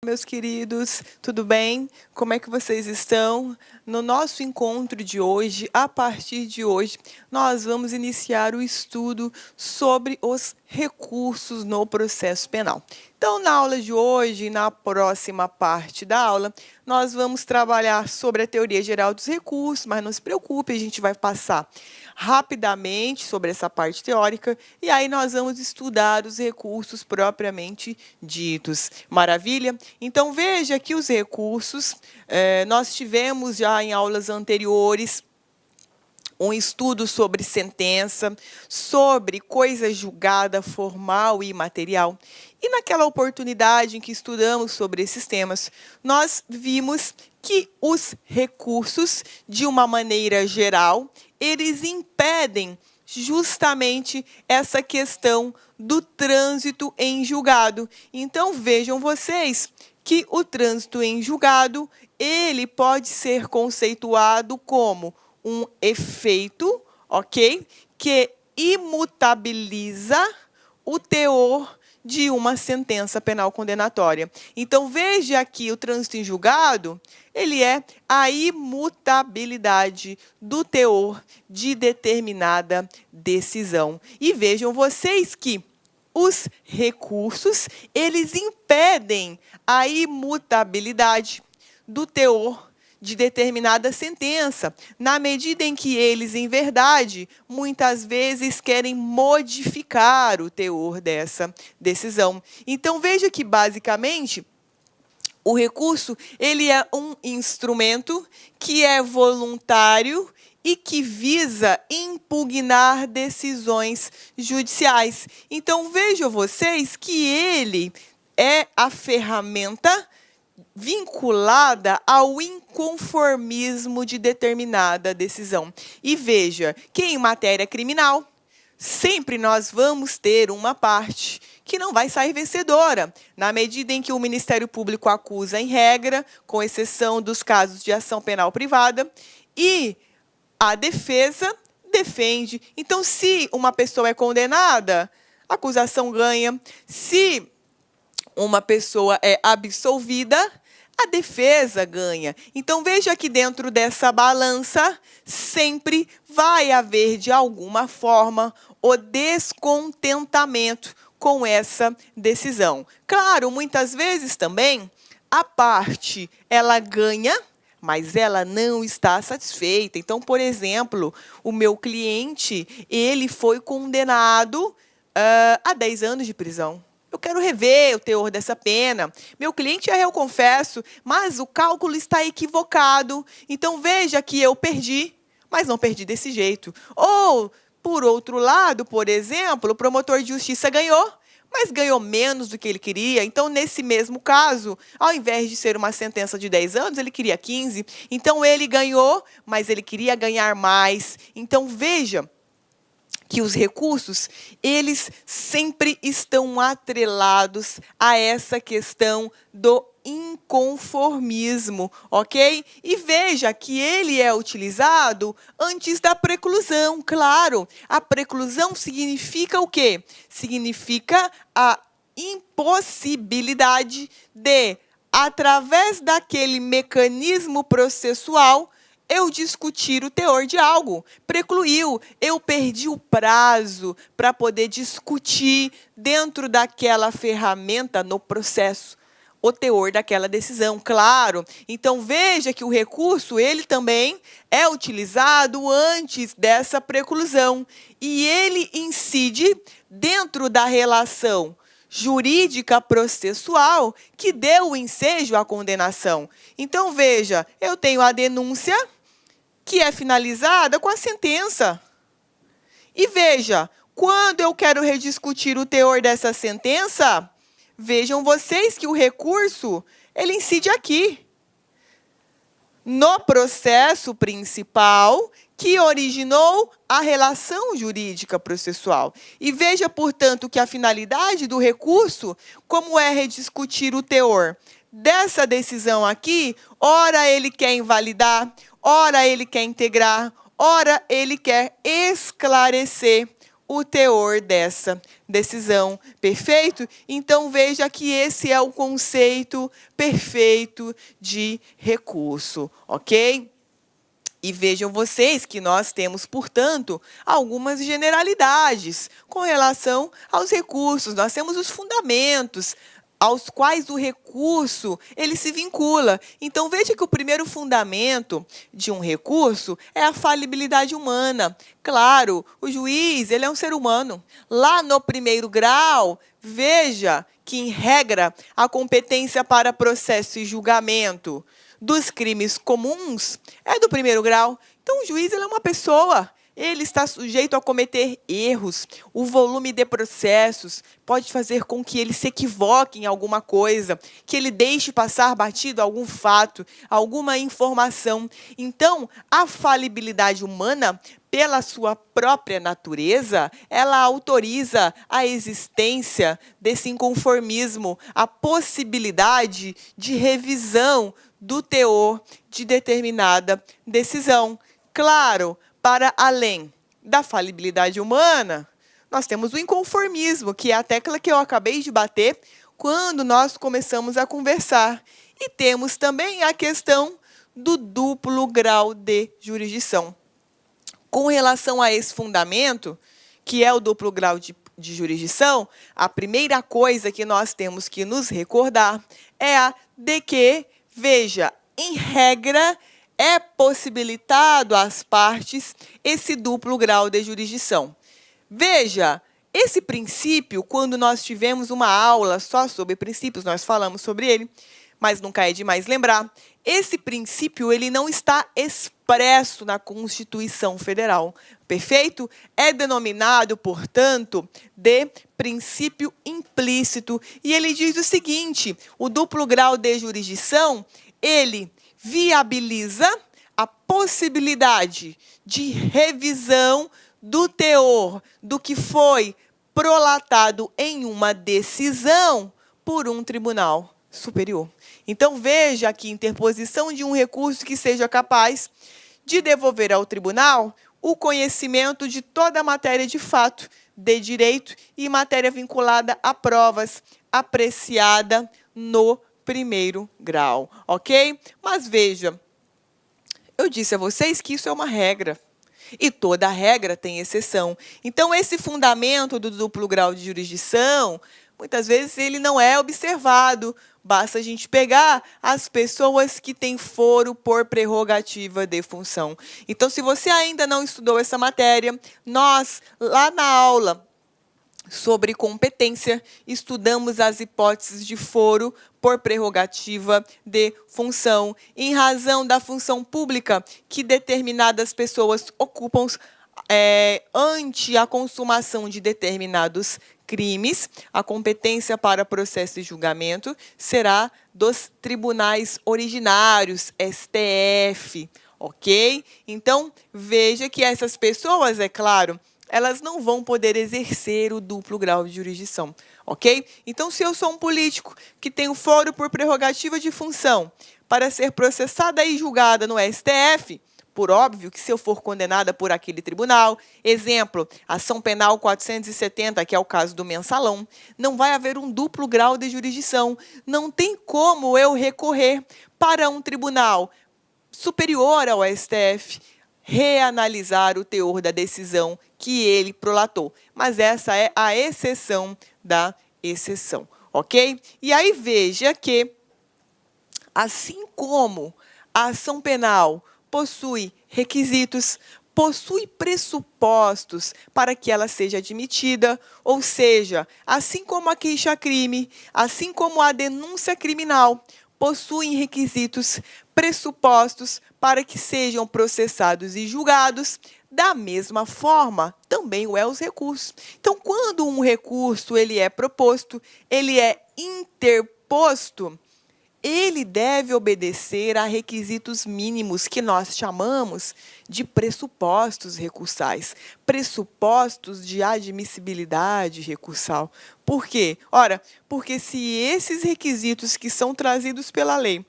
Meus queridos, tudo bem? Como é que vocês estão? No nosso encontro de hoje, a partir de hoje, nós vamos iniciar o estudo sobre os recursos no processo penal. Então, na aula de hoje, na próxima parte da aula, nós vamos trabalhar sobre a teoria geral dos recursos, mas não se preocupe, a gente vai passar rapidamente sobre essa parte teórica e aí nós vamos estudar os recursos propriamente ditos. Maravilha? Então, veja que os recursos, nós tivemos já em aulas anteriores um estudo sobre sentença, sobre coisa julgada formal e imaterial. E naquela oportunidade em que estudamos sobre esses temas, nós vimos que os recursos, de uma maneira geral, eles impedem justamente essa questão do trânsito em julgado. Então, vejam vocês que o trânsito em julgado, ele pode ser conceituado como um efeito, ok, que imutabiliza o teor de uma sentença penal condenatória. Então, veja aqui, o trânsito em julgado, ele é a imutabilidade do teor de determinada decisão. E vejam vocês que os recursos, eles impedem a imutabilidade do teor de determinada sentença, na medida em que eles, em verdade, muitas vezes querem modificar o teor dessa decisão. Então, veja que, basicamente, o recurso, ele é um instrumento que é voluntário e que visa impugnar decisões judiciais. Então, vejam vocês que ele é a ferramenta vinculada ao inconformismo de determinada decisão. E veja que em matéria criminal, sempre nós vamos ter uma parte que não vai sair vencedora, na medida em que o Ministério Público acusa em regra, com exceção dos casos de ação penal privada, e a defesa defende. Então, se uma pessoa é condenada, a acusação ganha. Se uma pessoa é absolvida, a defesa ganha. Então, veja que dentro dessa balança, sempre vai haver, de alguma forma, o descontentamento com essa decisão. Claro, muitas vezes também, a parte, ela ganha, mas ela não está satisfeita. Então, por exemplo, o meu cliente, ele foi condenado a 10 anos de prisão. Eu quero rever o teor dessa pena. Meu cliente é réu, confesso, mas o cálculo está equivocado. Então, veja que eu perdi, mas não perdi desse jeito. Ou, por outro lado, por exemplo, o promotor de justiça ganhou, mas ganhou menos do que ele queria. Então, nesse mesmo caso, ao invés de ser uma sentença de 10 anos, ele queria 15. Então, ele ganhou, mas ele queria ganhar mais. Então, veja que os recursos, eles sempre estão atrelados a essa questão do inconformismo, ok? E veja que ele é utilizado antes da preclusão, claro. A preclusão significa o quê? Significa a impossibilidade de, através daquele mecanismo processual, eu discutir o teor de algo. Precluiu, eu perdi o prazo para poder discutir dentro daquela ferramenta no processo o teor daquela decisão, claro. Então, veja que o recurso, ele também é utilizado antes dessa preclusão. E ele incide dentro da relação jurídica processual que deu o ensejo à condenação. Então, veja, eu tenho a denúncia que é finalizada com a sentença. E veja, quando eu quero rediscutir o teor dessa sentença, vejam vocês que o recurso, ele incide aqui, no processo principal que originou a relação jurídica processual. E veja, portanto, que a finalidade do recurso, como é rediscutir o teor dessa decisão aqui, ora ele quer invalidar, ora ele quer integrar, ora ele quer esclarecer o teor dessa decisão. Perfeito? Então, veja que esse é o conceito perfeito de recurso, ok? E vejam vocês que nós temos, portanto, algumas generalidades com relação aos recursos. Nós temos os fundamentos aos quais o recurso ele se vincula. Então, veja que o primeiro fundamento de um recurso é a falibilidade humana. Claro, o juiz ele é um ser humano. Lá no primeiro grau, veja que, em regra, a competência para processo e julgamento dos crimes comuns é do primeiro grau. Então, o juiz ele é uma pessoa. Ele está sujeito a cometer erros. O volume de processos pode fazer com que ele se equivoque em alguma coisa, que ele deixe passar batido algum fato, alguma informação. Então, a falibilidade humana, pela sua própria natureza, ela autoriza a existência desse inconformismo, a possibilidade de revisão do teor de determinada decisão. Claro, para além da falibilidade humana, nós temos o inconformismo, que é a tecla que eu acabei de bater quando nós começamos a conversar. E temos também a questão do duplo grau de jurisdição. Com relação a esse fundamento, que é o duplo grau de jurisdição, a primeira coisa que nós temos que nos recordar é a de que, veja, em regra, é possibilitado às partes esse duplo grau de jurisdição. Veja, esse princípio, quando nós tivemos uma aula só sobre princípios, nós falamos sobre ele, mas nunca é demais lembrar, esse princípio ele não está expresso na Constituição Federal. Perfeito? É denominado, portanto, de princípio implícito. E ele diz o seguinte: o duplo grau de jurisdição, ele viabiliza a possibilidade de revisão do teor do que foi prolatado em uma decisão por um tribunal superior. Então, veja que interposição de um recurso que seja capaz de devolver ao tribunal o conhecimento de toda a matéria de fato, de direito e matéria vinculada a provas apreciada no primeiro grau, ok? Mas veja, eu disse a vocês que isso é uma regra. E toda regra tem exceção. Então, esse fundamento do duplo grau de jurisdição, muitas vezes ele não é observado. Basta a gente pegar as pessoas que têm foro por prerrogativa de função. Então, se você ainda não estudou essa matéria, nós, lá na aula sobre competência, estudamos as hipóteses de foro por prerrogativa de função, em razão da função pública que determinadas pessoas ocupam ante a consumação de determinados crimes. A competência para processo e julgamento será dos tribunais originários, STF, ok? Então, veja que essas pessoas, é claro, elas não vão poder exercer o duplo grau de jurisdição, ok? Então, se eu sou um político que tenho foro por prerrogativa de função para ser processada e julgada no STF, por óbvio que se eu for condenada por aquele tribunal, exemplo, ação penal 470, que é o caso do mensalão, não vai haver um duplo grau de jurisdição. Não tem como eu recorrer para um tribunal superior ao STF, reanalisar o teor da decisão que ele prolatou. Mas essa é a exceção da exceção, ok? E aí veja que, assim como a ação penal possui requisitos, possui pressupostos para que ela seja admitida, ou seja, assim como a queixa-crime, assim como a denúncia criminal, possuem requisitos, pressupostos para que sejam processados e julgados, da mesma forma, também o é os recursos. Então, quando um recurso ele é proposto, ele é interposto, ele deve obedecer a requisitos mínimos que nós chamamos de pressupostos recursais, pressupostos de admissibilidade recursal. Por quê? Ora, porque se esses requisitos que são trazidos pela lei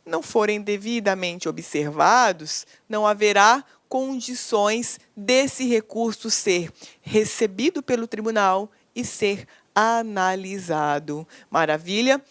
não forem devidamente observados, não haverá condições desse recurso ser recebido pelo tribunal e ser analisado. Maravilha?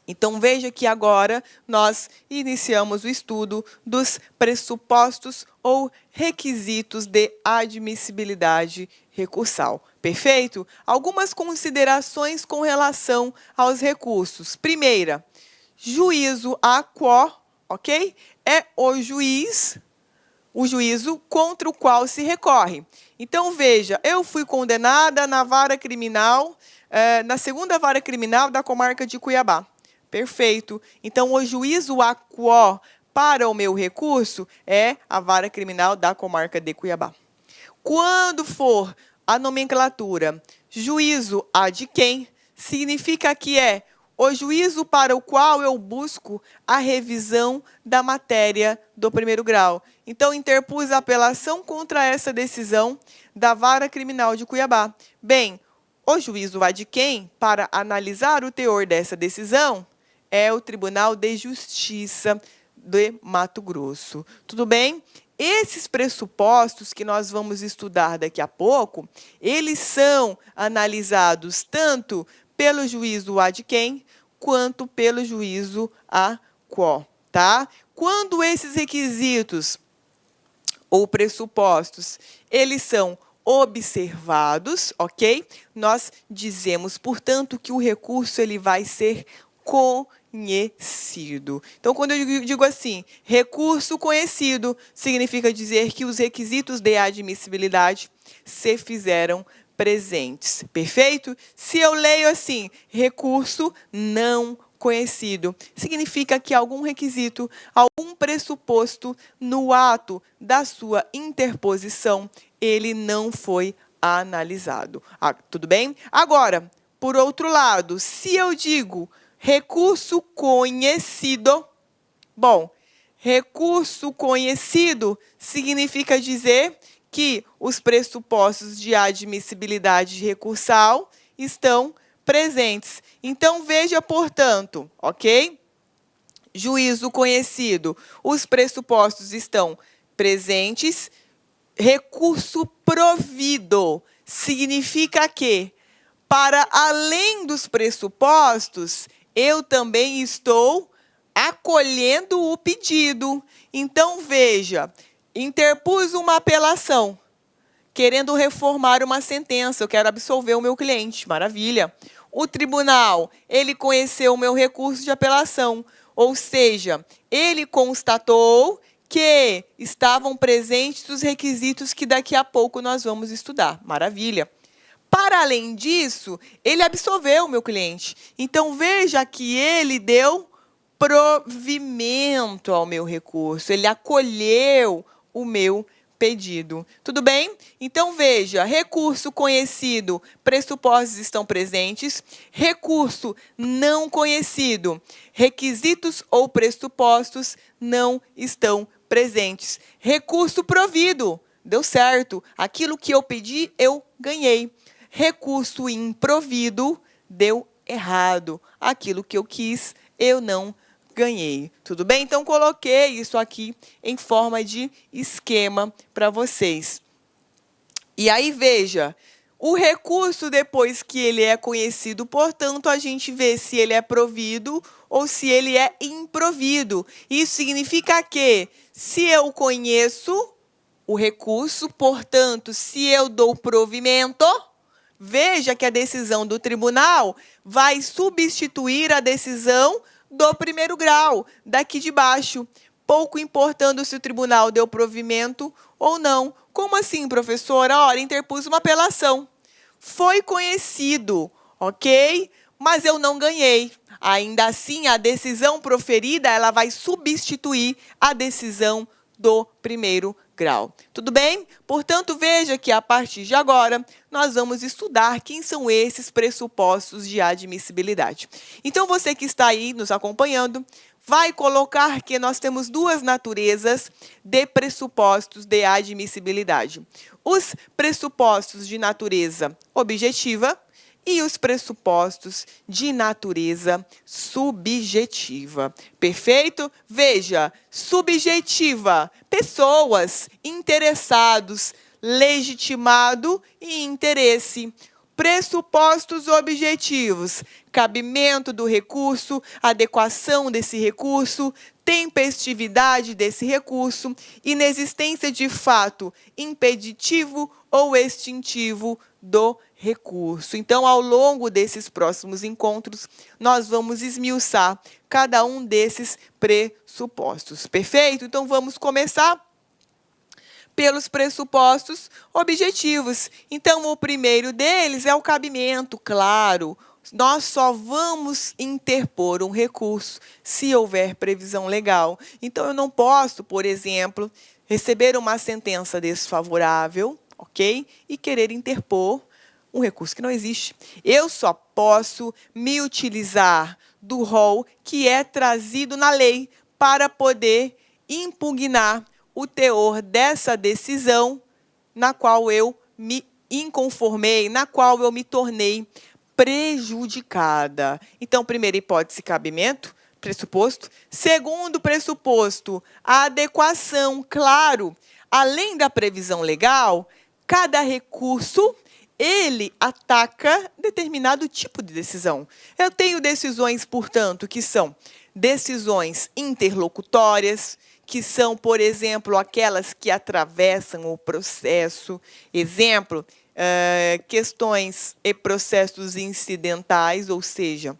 Então, veja que agora nós iniciamos o estudo dos pressupostos ou requisitos de admissibilidade recursal. Perfeito? Algumas considerações com relação aos recursos. Primeira, juízo a quo, ok? É o juízo contra o qual se recorre. Então, veja, eu fui condenada na vara criminal, na segunda vara criminal da comarca de Cuiabá. Perfeito. Então, o juízo a quo para o meu recurso é a vara criminal da comarca de Cuiabá. Quando for a nomenclatura juízo ad quem, significa que é o juízo para o qual eu busco a revisão da matéria do primeiro grau. Então, interpus apelação contra essa decisão da vara criminal de Cuiabá. Bem, o juízo ad quem, para analisar o teor dessa decisão, é o Tribunal de Justiça de Mato Grosso. Tudo bem? Esses pressupostos que nós vamos estudar daqui a pouco, eles são analisados tanto pelo juízo ad quem, quanto pelo juízo a quo, tá? Quando esses requisitos ou pressupostos, eles são observados, ok? Nós dizemos, portanto, que o recurso ele vai ser conhecido. Então, quando eu digo assim, recurso conhecido, significa dizer que os requisitos de admissibilidade se fizeram presentes. Perfeito? Se eu leio assim, recurso não conhecido, significa que algum requisito, algum pressuposto no ato da sua interposição, ele não foi analisado. Tudo bem? Agora, por outro lado, se eu digo recurso conhecido, bom, recurso conhecido significa dizer que os pressupostos de admissibilidade recursal estão presentes. Então, veja, portanto, ok? Juízo conhecido, os pressupostos estão presentes. Recurso provido significa que, para além dos pressupostos, eu também estou acolhendo o pedido. Então, veja, interpus uma apelação, querendo reformar uma sentença, eu quero absolver o meu cliente, maravilha. O tribunal, ele conheceu o meu recurso de apelação, ou seja, ele constatou que estavam presentes os requisitos que daqui a pouco nós vamos estudar, maravilha. Para além disso, ele absolveu o meu cliente. Então, veja que ele deu provimento ao meu recurso, ele acolheu o meu pedido. Tudo bem? Então, veja, recurso conhecido, pressupostos estão presentes. Recurso não conhecido, requisitos ou pressupostos não estão presentes. Recurso provido, deu certo. Aquilo que eu pedi, eu ganhei. Recurso improvido, deu errado. Aquilo que eu quis, eu não ganhei. Tudo bem? Então, coloquei isso aqui em forma de esquema para vocês. E aí, veja, o recurso, depois que ele é conhecido, portanto, a gente vê se ele é provido ou se ele é improvido. Isso significa que, se eu conheço o recurso, portanto, se eu dou provimento, veja que a decisão do tribunal vai substituir a decisão do primeiro grau, daqui de baixo, pouco importando se o tribunal deu provimento ou não. Como assim, professora? Ora, interpus uma apelação. Foi conhecido, ok? Mas eu não ganhei. Ainda assim, a decisão proferida, ela vai substituir a decisão do primeiro grau. Tudo bem? Portanto, veja que a partir de agora, nós vamos estudar quem são esses pressupostos de admissibilidade. Então, você que está aí nos acompanhando, vai colocar que nós temos duas naturezas de pressupostos de admissibilidade. Os pressupostos de natureza objetiva e os pressupostos de natureza subjetiva. Perfeito? Veja, subjetiva, pessoas, interessados, legitimado e interesse. Pressupostos objetivos, cabimento do recurso, adequação desse recurso, tempestividade desse recurso, inexistência de fato impeditivo ou extintivo do recurso. Então, ao longo desses próximos encontros, nós vamos esmiuçar cada um desses pressupostos. Perfeito? Então, vamos começar pelos pressupostos objetivos. Então, o primeiro deles é o cabimento, claro. Nós só vamos interpor um recurso se houver previsão legal. Então, eu não posso, por exemplo, receber uma sentença desfavorável, ok? E querer interpor um recurso que não existe. Eu só posso me utilizar do rol que é trazido na lei para poder impugnar o teor dessa decisão na qual eu me inconformei, na qual eu me tornei prejudicada. Então, primeira hipótese, cabimento, pressuposto. Segundo pressuposto, a adequação. Claro, além da previsão legal, cada recurso ele ataca determinado tipo de decisão. Eu tenho decisões, portanto, que são decisões interlocutórias, que são, por exemplo, aquelas que atravessam o processo. Exemplo, questões e processos incidentais, ou seja,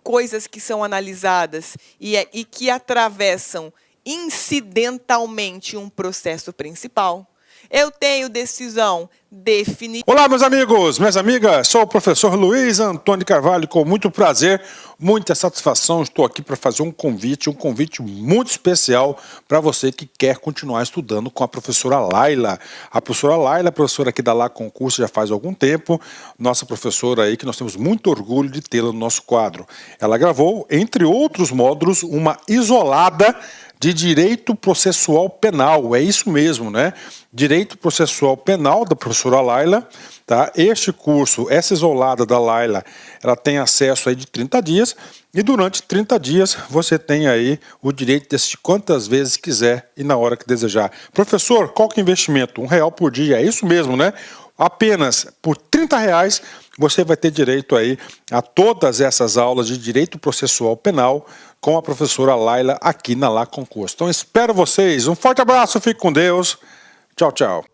coisas que são analisadas e que atravessam incidentalmente um processo principal. Eu tenho decisão definitiva. Olá, meus amigos, minhas amigas, sou o professor Luiz Antônio Carvalho, com muito prazer, muita satisfação, estou aqui para fazer um convite muito especial para você que quer continuar estudando com a professora Laila. A professora Laila, professora aqui da Lá Concurso já faz algum tempo, nossa professora aí que nós temos muito orgulho de tê-la no nosso quadro. Ela gravou, entre outros módulos, uma isolada de direito processual penal, é isso mesmo, né? Direito processual penal da professora Laila, tá? Este curso, essa isolada da Laila, ela tem acesso aí de 30 dias e durante 30 dias você tem aí o direito de assistir quantas vezes quiser e na hora que desejar. Professor, qual que é o investimento? R$1 por dia, é isso mesmo, né? Apenas por R$30 você vai ter direito aí a todas essas aulas de direito processual penal com a professora Laila aqui na Lá Concurso. Então espero vocês, um forte abraço, fique com Deus, tchau, tchau.